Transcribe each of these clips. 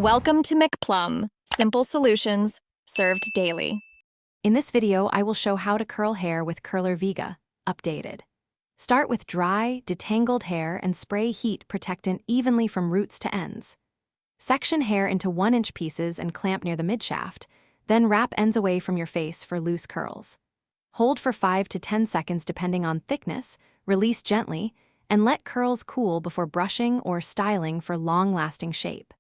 Welcome to McPlum, simple solutions served daily. In this video, I will show how to curl hair with Curler Vega, updated. Start with dry, detangled hair and spray heat protectant evenly from roots to ends. Section hair into 1-inch pieces and clamp near the midshaft, then wrap ends away from your face for loose curls. Hold for 5 to 10 seconds depending on thickness, release gently, and let curls cool before brushing or styling for long-lasting shape.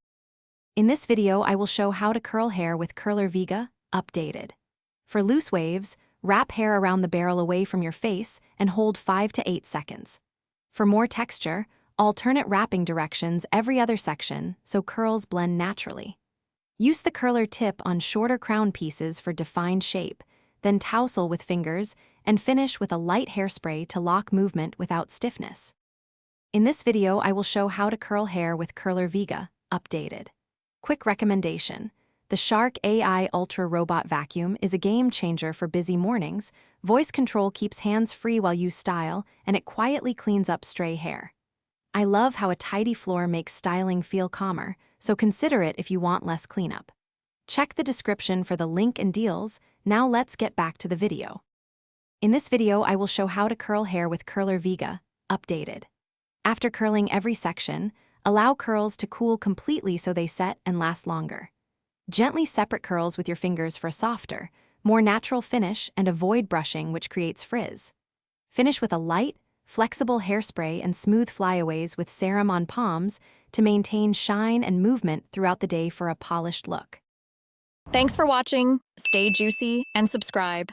In this video, I will show how to curl hair with Curler Vega, updated. For loose waves, wrap hair around the barrel away from your face and hold 5 to 8 seconds. For more texture, alternate wrapping directions every other section so curls blend naturally. Use the curler tip on shorter crown pieces for defined shape, then tousle with fingers and finish with a light hairspray to lock movement without stiffness. In this video, I will show how to curl hair with Curler Vega, updated. Quick recommendation: the Shark AI Ultra Robot Vacuum is a game changer for busy mornings. Voice control keeps hands free while you style, and it quietly cleans up stray hair. I love how a tidy floor makes styling feel calmer, so consider it if you want less cleanup. Check the description for the link and deals. Now let's get back to the video. In this video, I will show how to curl hair with Curler Vega, updated. After curling every section, allow curls to cool completely so they set and last longer. Gently separate curls with your fingers for a softer, more natural finish and avoid brushing, which creates frizz. Finish with a light, flexible hairspray and smooth flyaways with serum on palms to maintain shine and movement throughout the day for a polished look. Thanks for watching. Stay juicy and subscribe.